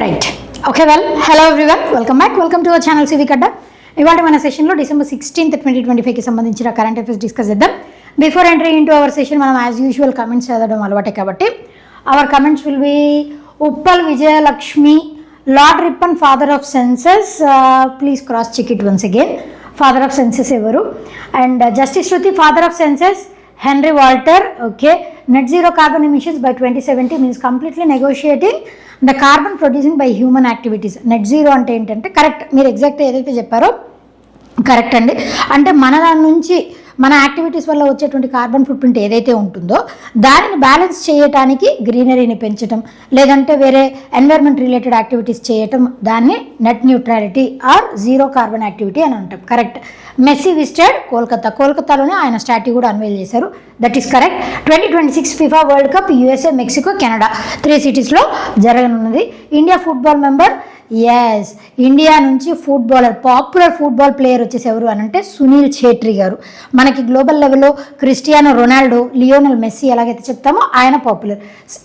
Right okay hello everyone, welcome to our channel civic Adda. ఇవాళ మన సెషన్లో December 16th, 2025కి సంబంధించిన కరెంట్ అఫైర్స్ డిస్కస్ చేద్దాం. Before entry into our session మనం యాజ్ యూజువల్ కమెంట్స్ చదవడం అలవాటే కాబట్టి our comments will be Uppal Vijayalakshmi, Lord Ripon father of census. Please cross check it once again. Father of census ఎవరు? And justice Shruti father of census Henry Walter. Okay, net zero carbon emissions by 2070 means completely negotiating the carbon producing by human activities. Net zero అంటే ఏంటంటే correct, మీరు exact ఏదైతే చెప్పారో correct అండి. అంటే మన దాని నుంచి మన యాక్టివిటీస్ వల్ల వచ్చేటువంటి కార్బన్ ఫుట్ ప్రింట్ ఏదైతే ఉంటుందో దానిని బ్యాలెన్స్ చేయడానికి గ్రీనరీని పెంచడం, లేదంటే వేరే ఎన్వైర్న్మెంట్ రిలేటెడ్ యాక్టివిటీస్ చేయటం, దాన్ని net neutrality or zero carbon activity అని అంటాం. కరెక్ట్. మెస్సీ విజిటెడ్ కోల్కతాలోనే ఆయన స్టాట్యూ కూడా అన్వైల్ చేశారు. That is correct. 2026 FIFA World Cup USA, Mexico, Canada 3 సిటీస్లో జరగనున్నది. India football member, yes, India నుంచి పాపులర్ ఫుట్బాల్ ప్లేయర్ వచ్చేసి ఎవరు అని అంటే సునీల్ ఛేత్రి గారు. మనకి గ్లోబల్ లెవెల్లో క్రిస్టియానో రొనాల్డో, లియోనల్ మెస్సీ ఎలాగైతే చెప్తామో ఆయన popular.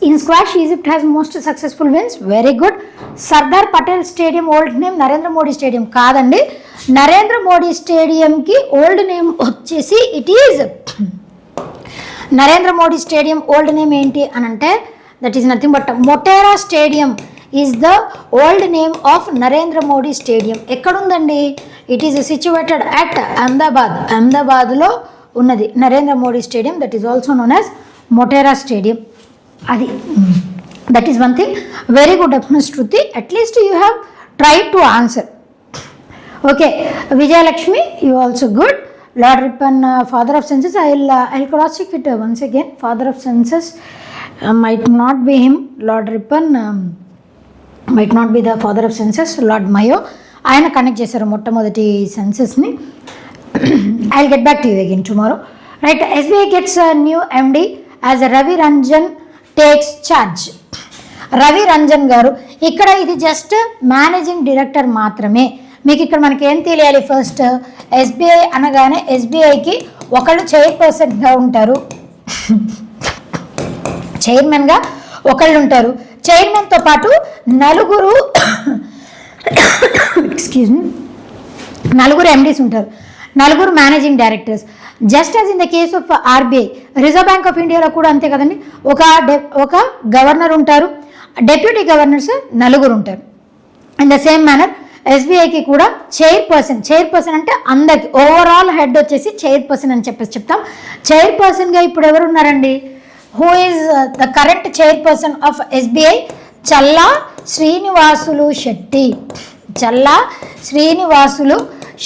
In squash Egypt has most successful wins. Very good. Sardar Patel stadium old name Narendra Modi stadium కాదండి. నరేంద్ర మోడీ స్టేడియంకి ఓల్డ్ నేమ్ వచ్చేసి it is Narendra Modi stadium old name ఏంటి అని అంటే that is nothing but Motera stadium is the old name of Narendra Modi stadium. ఎక్కడుందండి? It is situated at అహ్మదాబాద్లో ఉన్నది Narendra Modi stadium. That is also known as Motera stadium. అది that is one thing. Very good Shruti, at least you have try to answer. Okay, Vijayalakshmi, you also good. Lord Ripon father of census, I'll cross check it once again. Father of census might not be him. Lord Ripon might not be the father of census. Lord Mayo ఆయన connect చేశారు మొట్టమొదటి సెన్సెస్ని. I'll get back to you again tomorrow. Right, SBI gets a new MD as Ravi Ranjan takes charge. Ravi Ranjan గారు, ఇక్కడ ఇది just managing director మాత్రమే. మీకు ఇక్కడ మనకి ఏం తెలియాలి? ఫస్ట్ ఎస్బీఐ అనగానే ఎస్బీఐకి ఒకళ్ళు చైర్పర్సన్గా ఉంటారు, చైర్మన్గా ఒకళ్ళు ఉంటారు. చైర్మన్తో పాటు నలుగురు ఎండీస్ ఉంటారు, నలుగురు managing directors. Just as in the case of RBI, reserve bank of ఇండియాలో కూడా అంతే కదండి. ఒక గవర్నర్ ఉంటారు, డెప్యూటీ గవర్నర్స్ నలుగురు ఉంటారు. ఇన్ ద సేమ్ మేనర్ ఎస్బీఐకి కూడా చైర్పర్సన్ అంటే అందరికి ఓవరాల్ హెడ్ వచ్చేసి చైర్పర్సన్ అని చెప్తాం. చైర్పర్సన్గా ఇప్పుడు ఎవరు ఉన్నారండి? Who is the current chairperson of SBI? Challa Srinivasulu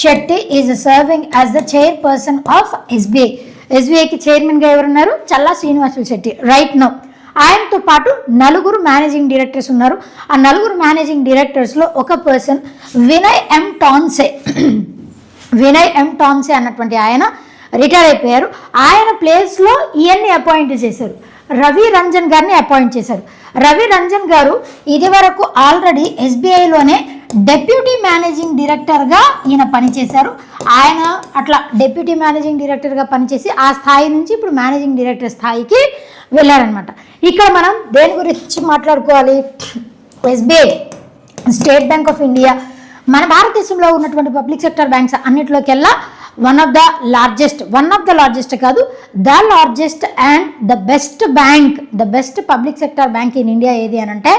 Setty is serving as the chairperson of SBI. ఎస్బీఐకి చైర్మన్గా ఎవరున్నారు? చల్లా శ్రీనివాసులు శెట్టి. రైట్ నౌ ఆయనతో పాటు నలుగురు మేనేజింగ్ డైరెక్టర్స్ ఉన్నారు. ఆ నలుగురు మేనేజింగ్ డైరెక్టర్స్లో ఒక పర్సన్ వినయ్ ఎం టాన్సే అన్నటువంటి ఆయన రిటైర్ అయిపోయారు. ఆయన ప్లేస్లో ఈయన్ని అపాయింట్ చేశారు, రవి రంజన్ గారిని అపాయింట్ చేశారు. రవి రంజన్ గారు ఇది వరకు ఆల్రెడీ ఎస్బీఐలోనే డెప్యూటీ మేనేజింగ్ డైరెక్టర్గా ఈయన పనిచేశారు. ఆయన అట్లా డెప్యూటీ మేనేజింగ్ డైరెక్టర్గా పనిచేసి ఆ స్థాయి నుంచి ఇప్పుడు మేనేజింగ్ డైరెక్టర్ స్థాయికి వెళ్ళారనమాట. ఇక్కడ మనం దేని గురించి మాట్లాడుకోవాలి? SBI, State Bank of India, మన భారతదేశంలో ఉన్నటువంటి పబ్లిక్ సెక్టర్ బ్యాంక్స్ అన్నిటిలోకెల్లా వన్ ఆఫ్ ద లార్జెస్ట్ కాదు, the largest and the best public sector bank in India ఏది అని అంటే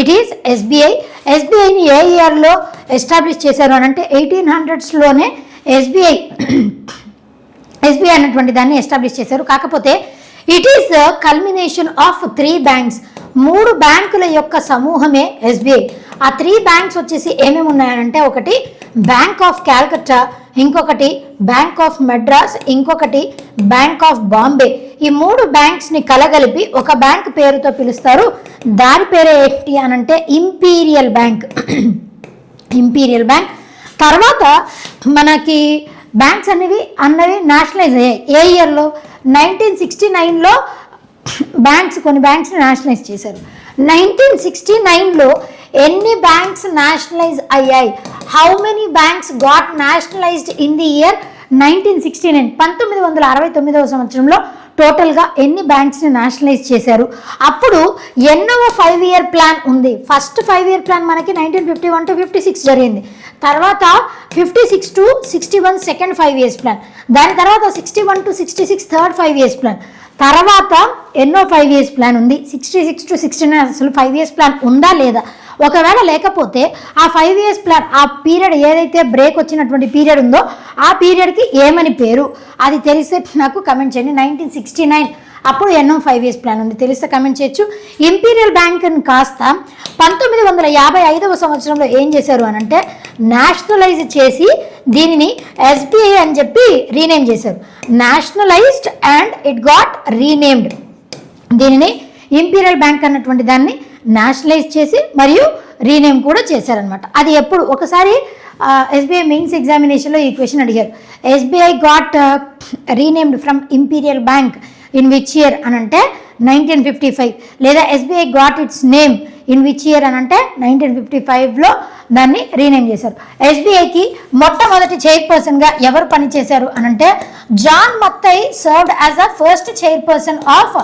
ఇట్ ఈస్ ఎస్బీఐ. ఎస్బీఐని ఏ ఇయర్లో ఎస్టాబ్లిష్ చేశారు అని అంటే 1800sలోనే ఎస్బీఐ అన్నటువంటి దాన్ని ఎస్టాబ్లిష్ చేశారు. కాకపోతే it is the culmination of 3 banks, 3 బ్యాంకుల యొక్క సమూహమే ఎస్బీఐ. ఆ 3 బ్యాంక్స్ వచ్చేసి ఏమేమి ఉన్నాయంటే ఒకటి బ్యాంక్ ఆఫ్ క్యాల్కట్టా, ఇంకొకటి బ్యాంక్ ఆఫ్ మెడ్రాస్, ఇంకొకటి బ్యాంక్ ఆఫ్ బాంబే. ఈ 3 బ్యాంక్స్ని కలగలిపి ఒక బ్యాంక్ పేరుతో పిలుస్తారు. దాని పేరే ఏంటి అని అంటే ఇంపీరియల్ బ్యాంక్. తర్వాత మనకి బ్యాంక్స్ అన్నవి నేషనలైజ్ అయ్యాయి. ఏ ఇయర్లో? 1969లో కొన్ని బ్యాంక్స్ని నేషనలైజ్ చేశారు. 1969లో ఎన్ని బ్యాంక్స్ నేషనలైజ్ అయ్యాయి? How many banks got nationalised in the year 1969 1969వ సంవత్సరంలో టోటల్గా ఎన్ని బ్యాంక్స్ని నేషనలైజ్ చేశారు? అప్పుడు ఎన్నవ 5-year ప్లాన్ ఉంది? ఫస్ట్ 5-year ప్లాన్ మనకి 1951 to 56 జరిగింది. తర్వాత 56 to 61 సెకండ్ 5 years ప్లాన్, దాని తర్వాత 61 to 66 థర్డ్ 5 years ప్లాన్, తర్వాత ఎన్నో 5 years ప్లాన్ ఉంది? 66 to 69 అసలు 5 years ప్లాన్ ఉందా లేదా? ఒకవేళ లేకపోతే ఆ 5 years ప్లాన్, ఆ పీరియడ్ ఏదైతే బ్రేక్ వచ్చినటువంటి పీరియడ్ ఉందో ఆ పీరియడ్కి ఏమని పేరు? అది తెలిస్తే నాకు కమెంట్ చేయండి. 1969 అప్పుడు ఎన్నో 5 years ప్లాన్ ఉంది తెలిస్తే కమెంట్ చేయొచ్చు. ఇంపీరియల్ బ్యాంక్ని కాస్త 1955వ సంవత్సరంలో ఏం చేశారు అని అంటే నేషనలైజ్ చేసి దీనిని ఎస్బీఐ అని చెప్పి రీనేమ్ చేశారు. Nationalised and it got renamed. దీనిని ఇంపీరియల్ బ్యాంక్ అన్నటువంటి దాన్ని నేషనలైజ్ చేసి మరియు రీనేమ్ కూడా చేశారనమాట. అది ఎప్పుడు? ఒకసారి ఎస్బీఐ మెయిన్స్ ఎగ్జామినేషన్లో ఈ క్వశ్చన్ అడిగారు. SBI got renamed from imperial bank in which year అని అంటే 1955, లేదా SBI got its name in which year అని అంటే 1955లో దాన్ని రీనేమ్ చేశారు. ఎస్బీఐకి మొట్టమొదటి చైర్పర్సన్గా ఎవరు పనిచేశారు అని అంటే John Mathai served as a first chairperson of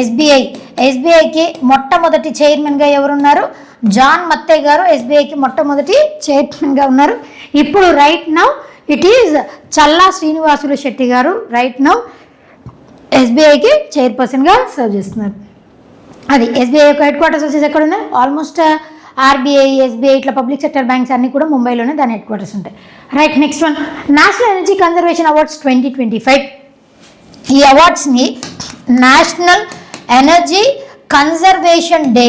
SBI. ఎస్బీఐకి మొట్టమొదటి చైర్మన్గా ఎవరున్నారు? జాన్ మత్తై గారు ఎస్బీఐకి మొట్టమొదటి చైర్మన్గా ఉన్నారు. ఇప్పుడు రైట్ నౌ ఇట్ ఈజ్ చల్లా శ్రీనివాసులు శెట్టి గారు రైట్ నౌ ఎస్బీఐకి చైర్పర్సన్గా సర్వ్ చేస్తున్నారు. అది ఎస్బీఐ యొక్క హెడ్ క్వార్టర్స్ వచ్చేసి ఎక్కడ ఉన్నాయి? ఆల్మోస్ట్ ఆర్బీఐ, ఎస్బీఐ ఇట్లా పబ్లిక్ సెక్టర్ బ్యాంక్స్ అన్నీ కూడా ముంబైలోనే దాని హెడ్ క్వార్టర్స్ ఉంటాయి. Right, next one national energy conservation awards 2025. ఈ అవార్డ్స్ని national energy conservation day,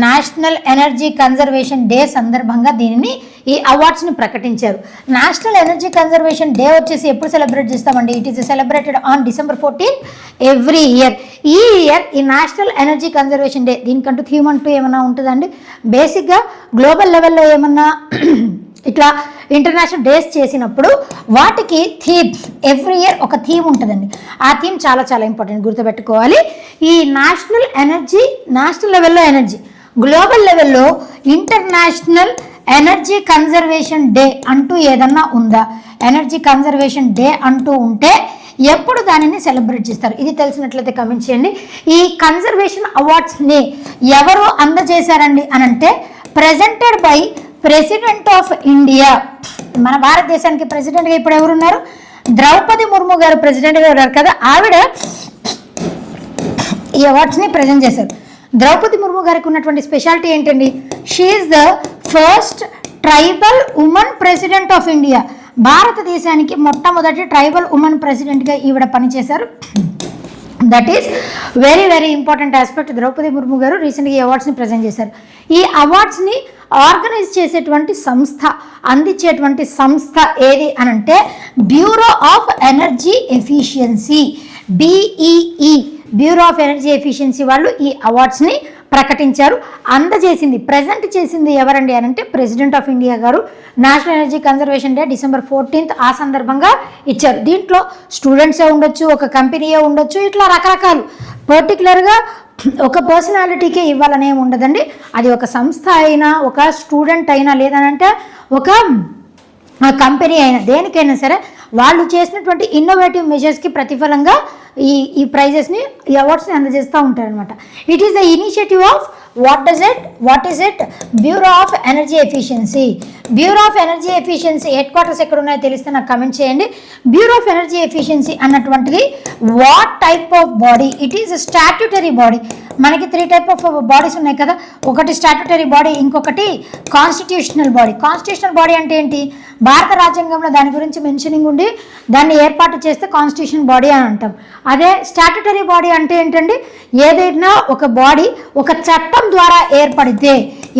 national energy conservation day సందర్భంగా దీనిని ఈ అవార్డ్స్ని ప్రకటించారు. నేషనల్ ఎనర్జీ కన్జర్వేషన్ డే వచ్చేసి ఎప్పుడు సెలబ్రేట్ చేస్తామండి? It is celebrated on December 14 every year. ఈ ఇయర్ ఈ నేషనల్ ఎనర్జీ కన్జర్వేషన్ డే దీనికంటూ థీమ్ అంటూ ఏమన్నా ఉంటుందండి? బేసిక్గా గ్లోబల్ లెవెల్లో ఏమన్నా ఇట్లా ఇంటర్నేషనల్ డేస్ చేసినప్పుడు వాటికి థీమ్ ఎవ్రీ ఇయర్ ఒక థీమ్ ఉంటుందండి. ఆ థీమ్ చాలా చాలా ఇంపార్టెంట్, గుర్తుపెట్టుకోవాలి. ఈ నేషనల్ ఎనర్జీ, నేషనల్ లెవెల్లో ఎనర్జీ, గ్లోబల్ లెవెల్లో ఇంటర్నేషనల్ ఎనర్జీ కన్జర్వేషన్ డే అంటూ ఏదన్నా ఉందా? ఎనర్జీ కన్జర్వేషన్ డే అంటూ ఉంటే ఎప్పుడు దానిని సెలబ్రేట్ చేస్తారు? ఇది తెలిసినట్లయితే కమెంట్ చేయండి. ఈ కన్జర్వేషన్ అవార్డ్స్ని ఎవరు అందజేశారండి అని అంటే presented by president of India. మన భారతదేశానికి ప్రెసిడెంట్గా ఇప్పుడు ఎవరున్నారు? ద్రౌపది ముర్ము గారు ప్రెసిడెంట్గా ఉన్నారు కదా, ఆవిడ ఈ అవార్డ్స్ని ప్రజెంట్ చేశారు. ద్రౌపది ముర్ము గారికి ఉన్నటువంటి స్పెషాలిటీ ఏంటండి? She is the first tribal women president of India. భారతదేశానికి మొట్టమొదటి ట్రైబల్ ఉమెన్ ప్రెసిడెంట్గా ఈవిడ పనిచేశారు. That is very very important aspect. Draupadi Murmu గారు రీసెంట్గా ఈ అవార్డ్స్ని ప్రజెంట్ చేశారు. ఈ అవార్డ్స్ని ఆర్గనైజ్ చేసేటువంటి సంస్థ, అందించేటువంటి సంస్థ ఏది అనంటే bureau of energy efficiency, BEE, bureau of energy efficiency వాళ్ళు ఈ అవార్డ్స్ని ప్రకటించారు. అందజేసింది, ప్రజెంట్ చేసింది ఎవరండి అనంటే ప్రెసిడెంట్ ఆఫ్ ఇండియా గారు. National energy conservation day December 14 ఆ సందర్భంగా ఇచ్చారు. దీంట్లో స్టూడెంట్సే ఉండొచ్చు, ఒక కంపెనీయే ఉండొచ్చు, ఇట్లా రకరకాలు. పర్టికులర్గా ఒక పర్సనాలిటీకే ఇవ్వాలనే ఉండదండి. అది ఒక సంస్థ అయినా, ఒక స్టూడెంట్ అయినా, లేదనంటే ఒక కంపెనీ అయినా, దేనికైనా సరే వాళ్ళు చేసినటువంటి ఇన్నోవేటివ్ మెజర్స్కి ప్రతిఫలంగా ఈ ప్రైజెస్ని, ఈ అవార్డ్స్ని అందజేస్తూ ఉంటారనమాట. It is the initiative of what is it bureau of energy efficiency. Bureau of energy efficiency head quarters ఎక్కడ ఉన్నాయో తెలిస్తే నాకు కమెంట్ చేయండి. బ్యూరో ఆఫ్ ఎనర్జీ ఎఫిషియన్సీ అన్నటువంటిది what type of body? It is statutory body. మనకి 3 type of bodies ఉన్నాయి కదా, ఒకటి స్టాట్యూటరీ బాడీ, ఇంకొకటి కాన్స్టిట్యూషనల్ బాడీ. కాన్స్టిట్యూషనల్ బాడీ అంటే ఏంటి? భారత రాజ్యాంగంలో దాని గురించి మెన్షనింగ్ ఉండి దాన్ని ఏర్పాటు చేస్తే కాన్స్టిట్యూషన్ బాడీ అని అంటాం. అదే స్టాట్యూటరీ బాడీ అంటే ఏంటండి? ఏదైనా ఒక బాడీ ఒక చట్టం ద్వారా ఏర్పడితే,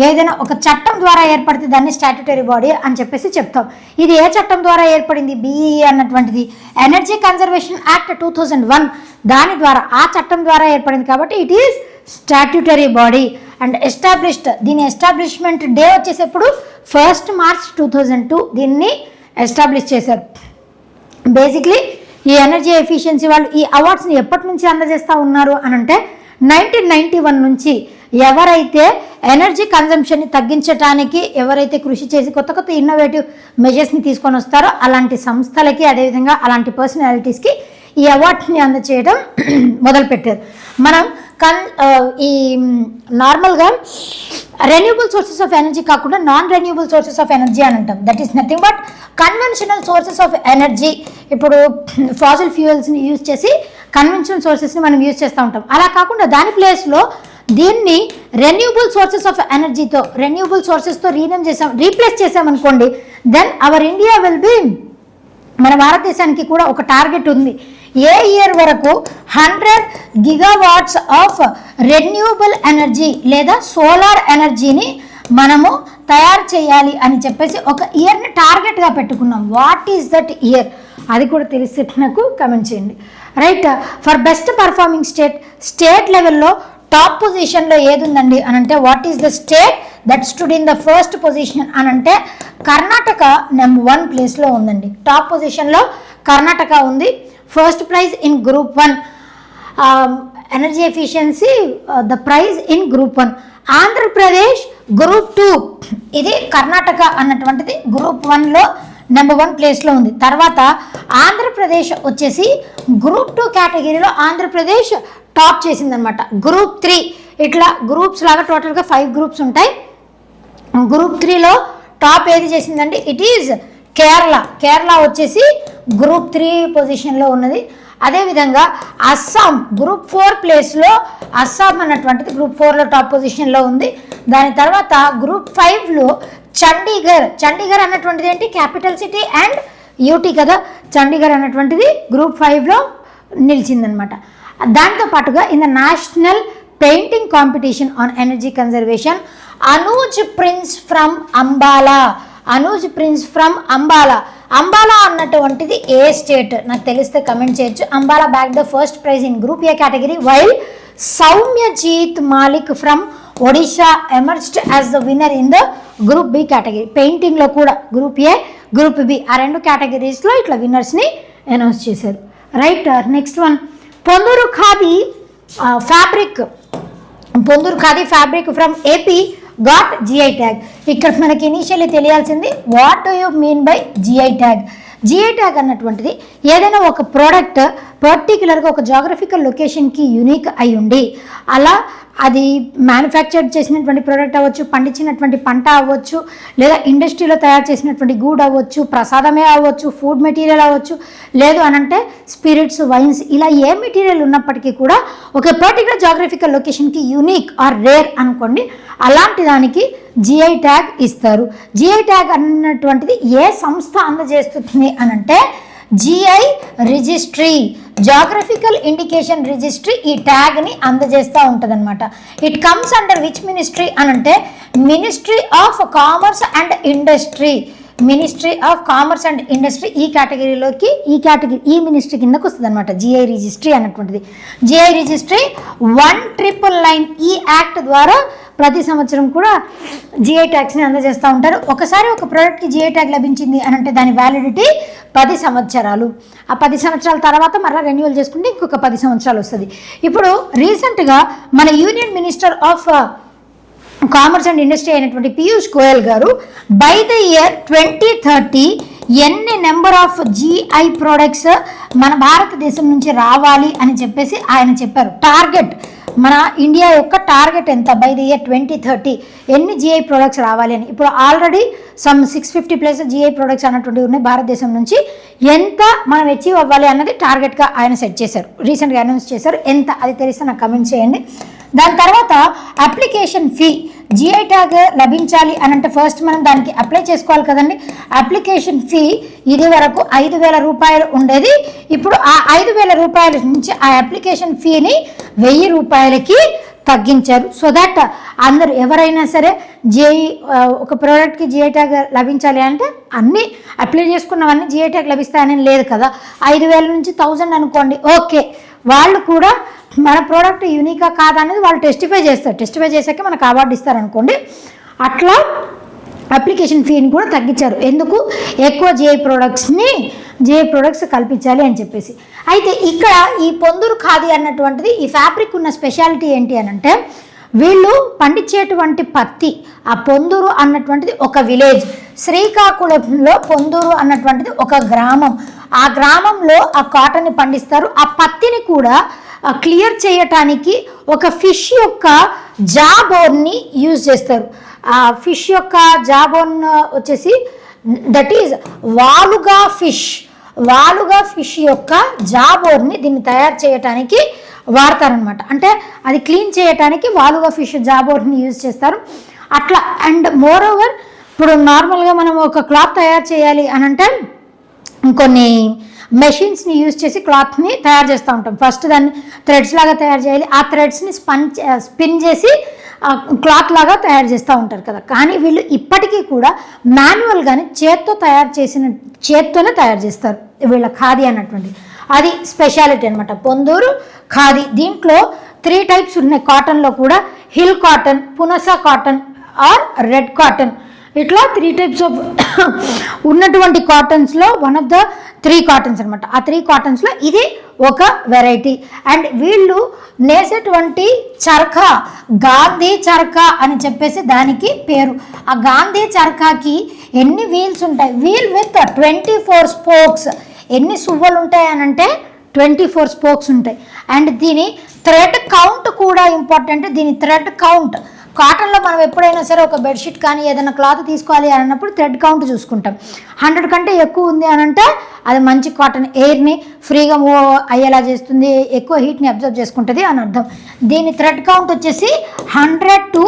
ఏదైనా ఒక చట్టం ద్వారా ఏర్పడితే దాన్ని స్టాట్యూటరీ బాడీ అని చెప్పేసి చెప్తాం. ఇది ఏ చట్టం ద్వారా ఏర్పడింది? BEE అన్నటువంటిది ఎనర్జీ కన్జర్వేషన్ యాక్ట్ 2001, దాని ద్వారా, ఆ చట్టం ద్వారా ఏర్పడింది కాబట్టి it is statutory body and established. దీని ఎస్టాబ్లిష్మెంట్ డే వచ్చేసేప్పుడు 1 March 2002 దీన్ని ఎస్టాబ్లిష్ చేశారు. బేసిక్లీ ఈ ఎనర్జీ ఎఫిషియన్సీ వాళ్ళు ఈ అవార్డ్స్ని ఎప్పటి నుంచి అందజేస్తూ ఉన్నారు అని అంటే 1991 నుంచి ఎవరైతే ఎనర్జీ కన్జంప్షన్ని తగ్గించడానికి ఎవరైతే కృషి చేసి కొత్త కొత్త ఇన్నోవేటివ్ మెజర్స్ని తీసుకొని వస్తారో అలాంటి సంస్థలకి, అదేవిధంగా అలాంటి పర్సనాలిటీస్కి ఈ అవార్డ్ని అందచేయడం మొదలుపెట్టారు. మనం ఈ నార్మల్గా రెన్యూబుల్ సోర్సెస్ ఆఫ్ ఎనర్జీ కాకుండా non renewable sources of energy అని అంటాం. That is nothing but conventional sources of energy. ఇప్పుడు ఫాసిల్ ఫ్యూయల్స్ని యూజ్ చేసి కన్వెన్షనల్ సోర్సెస్ని మనం యూజ్ చేస్తూ ఉంటాం. అలా కాకుండా దాని ప్లేస్లో దీన్ని రెన్యూబుల్ సోర్సెస్ ఆఫ్ ఎనర్జీతో, రెన్యూబుల్ సోర్సెస్తో రీప్లేస్ చేసామనుకోండి, then our India will be, మన భారతదేశానికి కూడా ఒక టార్గెట్ ఉంది. ఏ ఇయర్ వరకు 100 GW ఆఫ్ రెన్యూబుల్ ఎనర్జీ లేదా సోలార్ ఎనర్జీని మనము తయారు చేయాలి అని చెప్పేసి ఒక ఇయర్ని టార్గెట్గా పెట్టుకున్నాం. What is that year? అది కూడా తెలిస్తే నాకు కమెంట్ చేయండి. Right, for best performing state లెవెల్లో టాప్ పొజిషన్లో ఏది ఉందండి అని అంటే, what is the state that stood in the first position అని అంటే కర్ణాటక నెంబర్ 1 ప్లేస్లో ఉందండి. టాప్ పొజిషన్లో కర్ణాటక ఉంది. First prize in group 1 energy efficiency, the prize in group 1. Andhra Pradesh group 2, ఇది కర్ణాటక అన్నటువంటిది గ్రూప్ 1లో నెంబర్ 1 ప్లేస్లో ఉంది. తర్వాత ఆంధ్రప్రదేశ్ వచ్చేసి గ్రూప్ 2 కేటగిరీలో ఆంధ్రప్రదేశ్ టాప్ చేసిందనమాట. గ్రూప్ 3 ఇట్లా గ్రూప్స్ లాగా టోటల్గా 5 గ్రూప్స్ ఉంటాయి. గ్రూప్ 3లో టాప్ ఏది చేసిందంటే ఇట్ ఈజ్ కేరళ వచ్చేసి గ్రూప్ 3 పొజిషన్లో ఉన్నది. అదేవిధంగా అస్సాం గ్రూప్ 4 ప్లేస్లో అస్సాం అన్నటువంటిది గ్రూప్ 4లో టాప్ పొజిషన్లో ఉంది. దాని తర్వాత గ్రూప్ 5లో చండీగఢ్ అన్నటువంటిది ఏంటి, క్యాపిటల్ సిటీ అండ్ యూటీ కదా, చండీగఢ్ అన్నటువంటిది గ్రూప్ 5లో నిలిచిందనమాట. దాంతో పాటుగా in the national painting competition on energy conservation Anuj Prince from Ambala అన్నటువంటిది ఏ స్టేట్? నాకు తెలిస్తే కమెంట్ చేయొచ్చు. Ambala back the first prize in group A category, while Soumyajeet Malik from Odisha emerged as the winner in the group B category. పెయింటింగ్లో కూడా group A, group B ఆ 2 కేటగిరీస్లో ఇట్లా విన్నర్స్ని అనౌన్స్ చేశారు. Right, next one, Ponduru khadi fabric from AP got GI tag. ఇక్కడ మనకి ఇనీషియల్లీ తెలియాల్సింది what do you mean by GI tag. GI tag అన్నటువంటిది ఏదైనా ఒక ప్రోడక్ట్ పర్టికులర్గా ఒక జాగ్రఫికల్ లొకేషన్కి యూనిక్ అయి ఉండి, అలా అది మ్యానుఫ్యాక్చర్ చేసినటువంటి ప్రోడక్ట్ అవ్వచ్చు, పండించినటువంటి పంట అవ్వచ్చు, లేదా ఇండస్ట్రీలో తయారు చేసినటువంటి గూడ్ అవ్వచ్చు, ప్రసాదమే అవ్వచ్చు, ఫుడ్ మెటీరియల్ అవ్వచ్చు, లేదు అనంటే స్పిరిట్స్, వైన్స్, ఇలా ఏ మెటీరియల్ ఉన్నప్పటికీ కూడా ఒక పర్టికులర్ జాగ్రఫికల్ లొకేషన్కి యూనిక్ ఆర్ రేర్ అనుకోండి, అలాంటి దానికి జిఐ ట్యాగ్ ఇస్తారు. జిఐ ట్యాగ్ అన్నటువంటిది ఏ సంస్థ అందజేస్తుంది అనంటే GI registry, geographical indication registry ఈ ట్యాగ్ని అందజేస్తూ ఉంటుంది అనమాట. It comes under which ministry అనంటే ministry of commerce and industry. ఈ కేటగిరీలోకి ఈ మినిస్ట్రీ కిందకు వస్తుంది అనమాట జిఐ రిజిస్ట్రీ అన్నటువంటిది. జిఐ రిజిస్ట్రీ 1999 ఈ యాక్ట్ ద్వారా ప్రతి సంవత్సరం కూడా జిఐ ట్యాగ్స్ని అందజేస్తూ ఉంటారు. ఒకసారి ఒక ప్రోడక్ట్కి జిఐ ట్యాగ్ లభించింది అని అంటే దాని వ్యాలిడిటీ 10 సంవత్సరాలు. ఆ 10 సంవత్సరాల తర్వాత మరలా రెన్యువల్ చేసుకుంటే ఇంకొక 10 సంవత్సరాలు వస్తుంది. ఇప్పుడు రీసెంట్గా మన union minister of commerce and industry అయినటువంటి పీయూష్ గోయల్ గారు బై ద ఇయర్ 2030 ఎన్ని నెంబర్ ఆఫ్ జిఐ ప్రోడక్ట్స్ మన భారతదేశం నుంచి రావాలి అని చెప్పేసి ఆయన చెప్పారు. టార్గెట్, మన ఇండియా యొక్క టార్గెట్ ఎంత, బై ద ఇయర్ 2030 ఎన్ని జిఐ ప్రోడక్ట్స్ రావాలి అని. ఇప్పుడు ఆల్రెడీ సమ్ 650+ జిఐ ప్రోడక్ట్స్ అన్నటువంటి ఉన్నాయి భారతదేశం నుంచి. ఎంత మనం అచీవ్ అవ్వాలి అన్నది టార్గెట్గా ఆయన సెట్ చేశారు, రీసెంట్గా అనౌన్స్ చేశారు. ఎంత అది తెలిస్తే నాకు కమెంట్ చేయండి. దాని తర్వాత అప్లికేషన్ ఫీ, జిఐ ట్యాగ్ లభించాలి అని అంటే ఫస్ట్ మనం దానికి అప్లై చేసుకోవాలి కదండి. అప్లికేషన్ ఫీ ఇది వరకు 5,000 రూపాయలు ఉండేది. ఇప్పుడు ఆ 5,000 రూపాయల నుంచి ఆ అప్లికేషన్ ఫీని 1,000 రూపాయలకి తగ్గించారు. సో దట్ అందరూ ఎవరైనా సరే ఒక ప్రోడక్ట్కి జిఐ ట్యాగ్ లభించాలి అంటే అన్నీ అప్లై చేసుకున్నవన్నీ జిఐ ట్యాగ్ లభిస్తాయని లేదు కదా. 5,000 నుంచి 1,000 అనుకోండి, ఓకే, వాళ్ళు కూడా మన ప్రోడక్ట్ యూనికా కాదా అనేది వాళ్ళు టెస్టిఫై చేస్తారు. టెస్టిఫై చేశాక మనకు అవార్డు ఇస్తారనుకోండి. అట్లా అప్లికేషన్ ఫీని కూడా తగ్గించారు. ఎందుకు? ఎక్కువ జిఐ ప్రోడక్ట్స్ కల్పించాలి అని చెప్పేసి. అయితే ఇక్కడ ఈ పొందూరు ఖాదీ అన్నటువంటిది ఈ ఫ్యాబ్రిక్ ఉన్న స్పెషాలిటీ ఏంటి అని అంటే వీళ్ళు పండించేటువంటి పత్తి, ఆ పొందూరు అన్నటువంటిది ఒక విలేజ్, శ్రీకాకుళంలో పొందూరు అన్నటువంటిది ఒక గ్రామం. ఆ గ్రామంలో ఆ కాటన్ని పండిస్తారు. ఆ పత్తిని కూడా క్లియర్ చేయటానికి ఒక ఫిష్ యొక్క జాబోన్ని యూజ్ చేస్తారు. ఆ ఫిష్ యొక్క జాబోన్ వచ్చేసి దట్ ఈజ్ వాలుగా ఫిష్ యొక్క జాబోర్ని దీన్ని తయారు చేయటానికి వాడతారనమాట. అంటే అది క్లీన్ చేయటానికి వాలుగా ఫిష్ జాబోర్ని యూజ్ చేస్తారు అట్లా. అండ్ మోర్ ఓవర్ ఇప్పుడు నార్మల్గా మనం ఒక క్లాత్ తయారు చేయాలి అని అంటే కొన్ని మెషిన్స్ని యూజ్ చేసి క్లాత్ని తయారు చేస్తూ ఉంటాం. ఫస్ట్ దాన్ని థ్రెడ్స్ లాగా తయారు చేయాలి, ఆ థ్రెడ్స్ని స్పిన్ చేసి క్లాత్ లాగా తయారు చేస్తూ ఉంటారు కదా. కానీ వీళ్ళు ఇప్పటికీ కూడా మాన్యువల్గానే చేత్తోనే తయారు చేస్తారు వీళ్ళ ఖాదీ అన్నటువంటి. అది స్పెషాలిటీ అనమాట, పొందూరు ఖాదీ. దీంట్లో 3 టైప్స్ ఉన్నాయి కాటన్లో కూడా, hill cotton, Punasa cotton or red cotton, ఇట్లా 3 టైప్స్ ఆఫ్ ఉన్నటువంటి కాటన్స్లో వన్ ఆఫ్ ద 3 కాటన్స్ అనమాట. ఆ 3 కాటన్స్లో ఇది ఒక వెరైటీ. అండ్ వీళ్ళు నేసేటువంటి చరఖా గాంధీ చరఖా అని చెప్పేసి దానికి పేరు. ఆ గాంధీ చరఖాకి ఎన్ని వీల్స్ ఉంటాయి? Wheel with 24 spokes. ఎన్ని సువ్వలు ఉంటాయి అని అంటే 24 స్పోక్స్ ఉంటాయి. అండ్ దీని థ్రెడ్ కౌంట్ కూడా ఇంపార్టెంట్. దీని థ్రెడ్ కౌంట్ కాటన్లో మనం ఎప్పుడైనా సరే ఒక బెడ్షీట్ కానీ ఏదైనా క్లాత్ తీసుకోవాలి అని అన్నప్పుడు థ్రెడ్ కౌంట్ చూసుకుంటాం. 100 కంటే ఎక్కువ ఉంది అని అంటే అది మంచి కాటన్, ఎయిర్ని ఫ్రీగా మూవ్ అయ్యేలా చేస్తుంది, ఎక్కువ హీట్ని అబ్జర్వ్ చేసుకుంటుంది అని అర్థం. దీని థ్రెడ్ కౌంట్ వచ్చేసి 100 to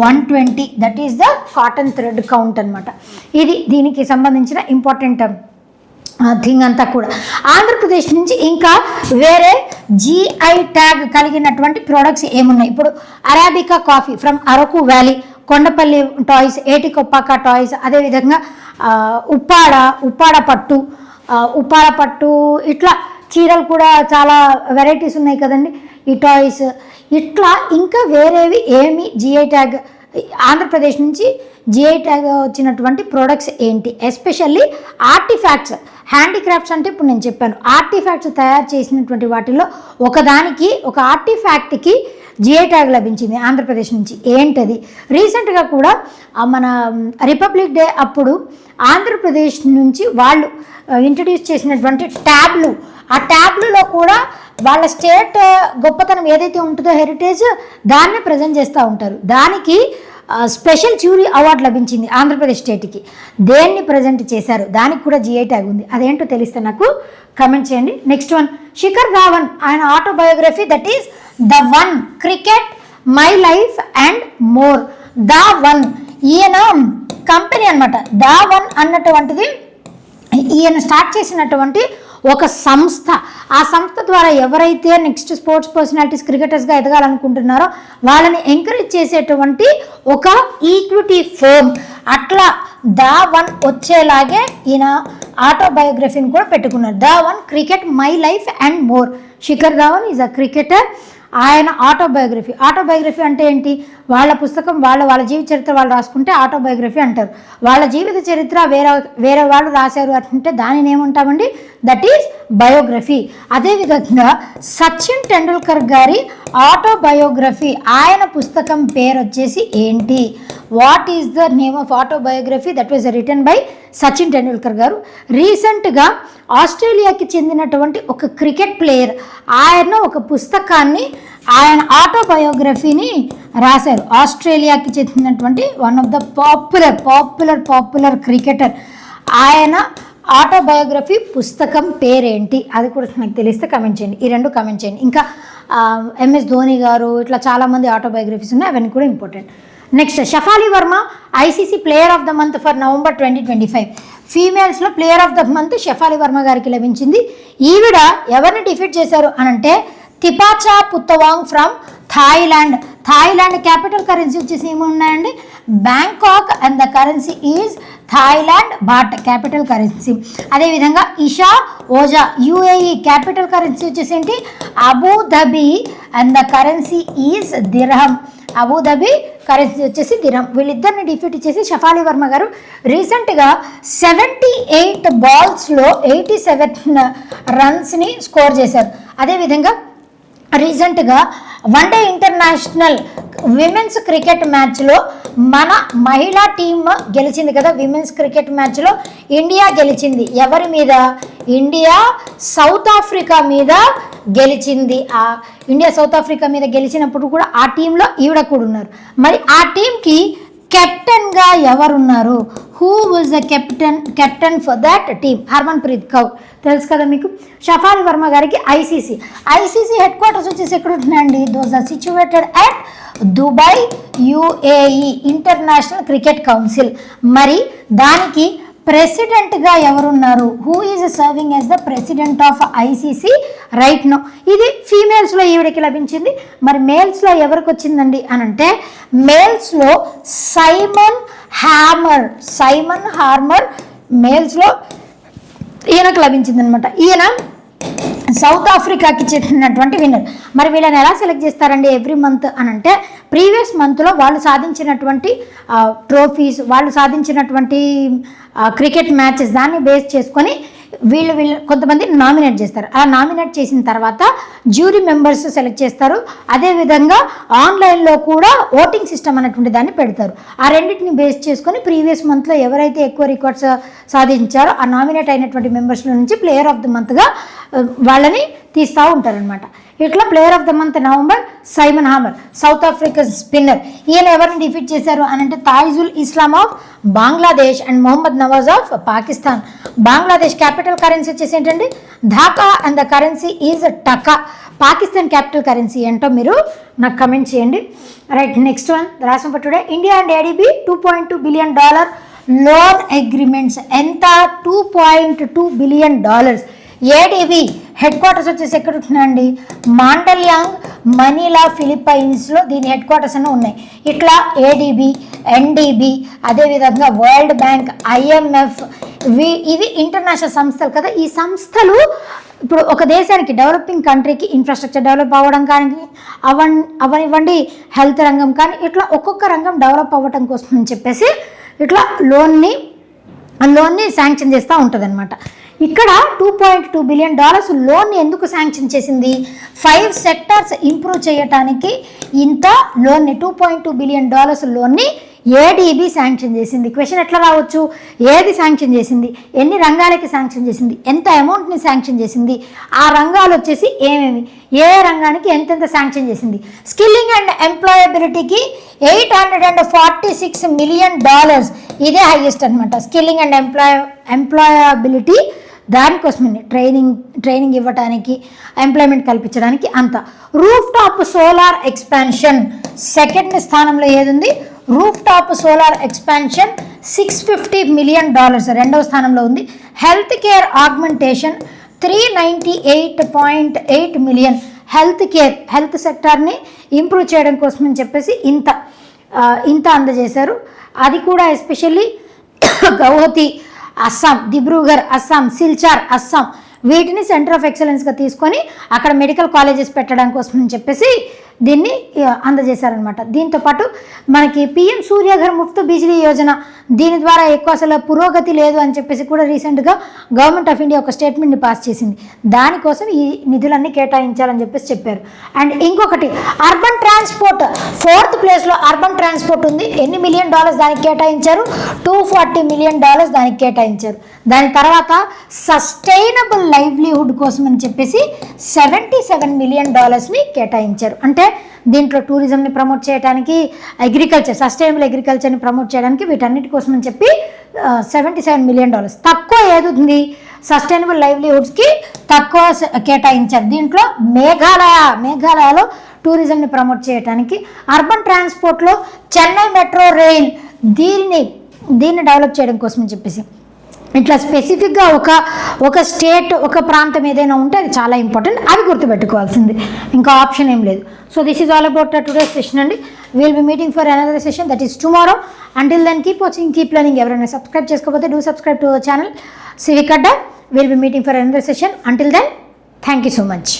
120, that is the cotton thread count అనమాట. ఇది దీనికి సంబంధించిన ఇంపార్టెంట్ థింగ్ అంతా కూడా. ఆంధ్రప్రదేశ్ నుంచి ఇంకా వేరే GI ట్యాగ్ కలిగినటువంటి ప్రోడక్ట్స్ ఏమున్నాయి? ఇప్పుడు arabica coffee from Araku valley, Kondapalli toys, Etikoppaka toys, అదేవిధంగా ఉప్పాడ పట్టు, ఇట్లా చీరలు కూడా చాలా వెరైటీస్ ఉన్నాయి కదండి ఈ టాయ్స్. ఇట్లా ఇంకా వేరేవి ఏమి GI ట్యాగ్ ఆంధ్రప్రదేశ్ నుంచి GI ట్యాగ్ వచ్చినటువంటి ప్రోడక్ట్స్ ఏంటి? ఎస్పెషల్లీ ఆర్టిఫాక్ట్స్, హ్యాండీక్రాఫ్ట్స్ అంటే ఇప్పుడు నేను చెప్పాను, ఆర్టిఫాక్ట్స్ తయారు చేసినటువంటి వాటిల్లో ఒక ఆర్టిఫాక్ట్కి GI ట్యాగ్ లభించింది ఆంధ్రప్రదేశ్ నుంచి. ఏంటది? రీసెంట్గా కూడా మన రిపబ్లిక్ డే అప్పుడు ఆంధ్రప్రదేశ్ నుంచి వాళ్ళు ఇంట్రడ్యూస్ చేసినటువంటి ట్యాబ్లు, ఆ ట్యాబ్లలో కూడా వాళ్ళ స్టేట్ గొప్పతనం ఏదైతే ఉంటుందో హెరిటేజ్ దాన్నే ప్రజెంట్ చేస్తూ ఉంటారు. దానికి స్పెషల్ జ్యూరీ అవార్డు లభించింది ఆంధ్రప్రదేశ్ స్టేట్కి. దేన్ని ప్రజెంట్ చేశారు దానికి కూడా GI ట్యాగ్ ఉంది. అదేంటో తెలిస్తే నాకు కమెంట్ చేయండి. నెక్స్ట్ వన్, శిఖర్ ధావన్, ఆయన autobiography that is the one, cricket, my life and more. The one ఈయన కంపెనీ అనమాట. ద వన్ అన్నటువంటిది ఈయన స్టార్ట్ చేసినటువంటి ఒక సంస్థ. ఆ సంస్థ ద్వారా ఎవరైతే నెక్స్ట్ స్పోర్ట్స్ పర్సనాలిటీస్ క్రికెటర్స్గా ఎదగాలనుకుంటున్నారో వాళ్ళని ఎంకరేజ్ చేసేటువంటి ఒక ఈక్విటీ ఫర్మ్. అట్లా ద వన్ వచ్చేలాగే ఈయన ఆటోబయోగ్రఫీని కూడా పెట్టుకున్నారు. The one cricket, my life and more. Shikhar Dhawan is a cricketer. ఆయన ఆటోబయోగ్రఫీ అంటే ఏంటి? వాళ్ళ పుస్తకం వాళ్ళ జీవిత చరిత్ర వాళ్ళు రాసుకుంటే ఆటోబయోగ్రఫీ అంటారు. వాళ్ళ జీవిత చరిత్ర వేరే వాళ్ళు రాశారు అంటే దానిని ఏమంటామండి? That is biography. అదేవిధంగా సచిన్ టెండూల్కర్ గారి ఆటోబయోగ్రఫీ, ఆయన పుస్తకం పేరు వచ్చేసి ఏంటి? What is the name of autobiography that was written by Sachin Tendulkar గారు. రీసెంట్గా ఆస్ట్రేలియాకి చెందినటువంటి ఒక క్రికెట్ ప్లేయర్ ఆయన ఒక పుస్తకాన్ని, ఆయన ఆటోబయోగ్రఫీని రాశారు. ఆస్ట్రేలియాకి చెందినటువంటి one of the popular cricketer. ఆయన ఆటోబయోగ్రఫీ పుస్తకం పేరేంటి? అది కూడా నాకు తెలిస్తే కమెంట్ చేయండి. ఈ 2 కమెంట్ చేయండి. ఇంకా MS ధోని గారు, ఇట్లా చాలామంది ఆటోబయోగ్రఫీస్ ఉన్నాయి, అవన్నీ కూడా important. Next, Shafali Verma ICC player of the month for November 2025. ఫీమేల్స్లో player of the month Shafali Verma గారికి లభించింది. ఈవిడ ఎవరిని డిఫీట్ చేశారు అనంటే Thipatcha Putthawong from Thailand. Capital currency వచ్చేసి ఏమున్నాయండి? Bangkok and the currency is Thailand baht, capital currency. అదేవిధంగా Isha Oza UAE, capital currency వచ్చేసి ఏంటి? Abu Dhabi and the currency is dirham. Abu Dhabi currency వచ్చేసి దిర్హం. వీళ్ళిద్దరిని డిఫీట్ చేసి షఫాలి వర్మ గారు రీసెంట్గా 78 బాల్స్లో 87 రన్స్ని స్కోర్ చేశారు. అదేవిధంగా రీసెంట్గా వన్డే ఇంటర్నేషనల్ విమెన్స్ క్రికెట్ మ్యాచ్లో మన మహిళా టీమ్ గెలిచింది కదా. విమెన్స్ క్రికెట్ మ్యాచ్లో ఇండియా గెలిచింది. ఎవరి మీద? ఇండియా సౌత్ ఆఫ్రికా మీద గెలిచింది. ఆ ఇండియా సౌత్ ఆఫ్రికా మీద గెలిచినప్పుడు కూడా ఆ టీంలో ఈవిడ కూడా ఉన్నారు. మరి ఆ టీంకి కెప్టెన్గా ఎవరున్నారు? Who was the captain for that team? Harmanpreet Kaur తెలుసు కదా మీకు. షఫాలి వర్మ గారికి ఐసీసీ హెడ్ క్వార్టర్స్ వచ్చేసి ఎక్కడ ఉంటున్నాయండి? Those are situated at Dubai UAE international cricket council. మరి దానికి ప్రెసిడెంట్గా ఎవరున్నారు? Who is serving as the president of ICC right no. ఇది ఫీమేల్స్లో ఈవిడకి లభించింది. మరి మేల్స్లో ఎవరికి వచ్చిందండి అని అంటే మేల్స్లో సైమన్ హార్మర్ మేల్స్లో ఈయనకు లభించింది అనమాట. ఈయన సౌత్ ఆఫ్రికాకి చెందినటువంటి విన్నర్. మరి వీళ్ళని ఎలా సెలెక్ట్ చేస్తారండి ఎవ్రీ మంత్ అని అంటే ప్రీవియస్ మంత్లో వాళ్ళు సాధించినటువంటి ట్రోఫీస్, వాళ్ళు సాధించినటువంటి క్రికెట్ మ్యాచెస్ దాన్ని బేస్ చేసుకొని వీళ్ళు కొంతమంది నామినేట్ చేస్తారు. అలా నామినేట్ చేసిన తర్వాత జ్యూరీ మెంబర్స్ సెలెక్ట్ చేస్తారు. అదేవిధంగా ఆన్లైన్లో కూడా ఓటింగ్ సిస్టమ్ అనేటువంటి దాన్ని పెడతారు. ఆ రెండింటిని బేస్ చేసుకొని ప్రీవియస్ మంత్లో ఎవరైతే ఎక్కువ రికార్డ్స్ సాధించారో ఆ నామినేట్ అయినటువంటి మెంబర్స్లో నుంచి ప్లేయర్ ఆఫ్ ది మంత్గా వాళ్ళని తీస్తూ ఉంటారనమాట. ఇట్లా player of the month November Simon Harmer, South Africa spinner. ఈయన ఎవరిని డిఫీట్ చేశారు అని అంటే Taijul Islam of Bangladesh and Mohammad Nawaz of Pakistan. Bangladesh capital currency వచ్చేసి ఏంటండి? Dhaka and the currency is taka. Pakistan capital currency ఏంటో మీరు నాకు కమెంట్ చేయండి. రైట్, నెక్స్ట్ వన్ రాసం for today. India and ADB $2.2 billion loan agreements. ఎంత? $2.2 బిలియన్. ఏడీబీ హెడ్ క్వార్టర్స్ వచ్చేసి ఎక్కడ ఉంటున్నాయండి? మాండల్యాంగ్, మనీలా, ఫిలిప్పైన్స్లో దీని హెడ్ క్వార్టర్స్ అన్నీ ఉన్నాయి. ఇట్లా ఏడీబీ, ఎన్డీబీ, అదేవిధంగా వరల్డ్ బ్యాంక్, ఐఎంఎఫ్, ఇవి ఇంటర్నేషనల్ సంస్థలు కదా. ఈ సంస్థలు ఇప్పుడు ఒక దేశానికి డెవలపింగ్ కంట్రీకి ఇన్ఫ్రాస్ట్రక్చర్ డెవలప్ అవ్వడం కానీ అవనివ్వండి, హెల్త్ రంగం కానీ, ఇట్లా ఒక్కొక్క రంగం డెవలప్ అవ్వడం కోసం అని చెప్పేసి ఇట్లా లోన్ని శాంక్షన్ చేస్తూ ఉంటుంది అనమాట. ఇక్కడ $2.2 బిలియన్ లోన్ ఎందుకు శాంక్షన్ చేసింది? 5 సెక్టార్స్ ఇంప్రూవ్ చేయడానికి ఇంత లోన్ని $2.2 బిలియన్ లోన్ని ఏడీబీ శాంక్షన్ చేసింది. క్వశ్చన్ ఎట్లా రావచ్చు? ఏది శాంక్షన్ చేసింది, ఎన్ని రంగాలకి శాంక్షన్ చేసింది, ఎంత అమౌంట్ని శాంక్షన్ చేసింది, ఆ రంగాలు వచ్చేసి ఏమేమి, ఏ రంగానికి ఎంతెంత శాంక్షన్ చేసింది. స్కిల్లింగ్ అండ్ ఎంప్లాయబిలిటీకి $846 మిలియన్, ఇదే హైయెస్ట్ అనమాట. స్కిల్లింగ్ అండ్ ఎంప్లాయబిలిటీ దానికోసమే ట్రైనింగ్ ఇవ్వడానికి, ఎంప్లాయ్మెంట్ కల్పించడానికి అంత. Roof top solar expansion second స్థానంలో ఏదుంది? Roof top solar expansion $650 million రెండవ స్థానంలో ఉంది. Health care augmentation $398.8 million. Health సెక్టార్ని ఇంప్రూవ్ చేయడం కోసం అని చెప్పేసి ఇంత అందజేశారు. అది కూడా ఎస్పెషల్లీ గౌహతి అస్సాం, దిబ్రూగర్ అస్సాం, సిల్చార్ అస్సాం, వీటిని సెంటర్ ఆఫ్ ఎక్సలెన్స్గా తీసుకొని అక్కడ మెడికల్ కాలేజెస్ పెట్టడం కోసం అని చెప్పేసి దీన్ని అందజేశారనమాట. దీంతోపాటు మనకి పిఎం సూర్యఘర్ ముఫ్త్ బిజిలీ యోజన, దీని ద్వారా ఎక్కువ అసలు పురోగతి లేదు అని చెప్పేసి కూడా రీసెంట్గా గవర్నమెంట్ ఆఫ్ ఇండియా ఒక స్టేట్మెంట్ని పాస్ చేసింది. దానికోసం ఈ నిధులన్నీ కేటాయించాలని చెప్పేసి చెప్పారు. అండ్ ఇంకొకటి అర్బన్ ట్రాన్స్పోర్ట్, 4th ప్లేస్లో అర్బన్ ట్రాన్స్పోర్ట్ ఉంది. ఎన్ని మిలియన్ దానికి కేటాయించారు? $240 మిలియన్ దానికి కేటాయించారు. దాని తర్వాత సస్టైనబుల్ లైవ్లీహుడ్ కోసం అని చెప్పేసి $77 మిలియన్ కేటాయించారు. అంటే దీంట్లో టూరిజంని ప్రమోట్ చేయడానికి, సస్టైనబుల్ అగ్రికల్చర్ని ప్రమోట్ చేయడానికి, వీటన్నిటి కోసం అని చెప్పి $77 మిలియన్. తక్కువ ఏది ఉంది? సస్టైనబుల్ లైవ్లీహుడ్స్కి తక్కువ కేటాయించారు. దీంట్లో మేఘాలయలో టూరిజంని ప్రమోట్ చేయడానికి, అర్బన్ ట్రాన్స్పోర్ట్లో చెన్నై మెట్రో రైల్ దీన్ని డెవలప్ చేయడం కోసం అని చెప్పేసి ఇట్లా స్పెసిఫిక్గా ఒక స్టేట్, ఒక ప్రాంతం ఏదైనా ఉంటే అది చాలా ఇంపార్టెంట్, అది గుర్తుపెట్టుకోవాల్సింది, ఇంకా ఆప్షన్ ఏం లేదు. So this is all about today's session అండి. Will be meeting for another session, that is tomorrow. Until then keep watching, keep learning. ఎవరైనా సబ్స్క్రైబ్ చేసుకోకపోతే do subscribe to our channel civic Adda. Will be meeting for another session. Until then, thank you so much.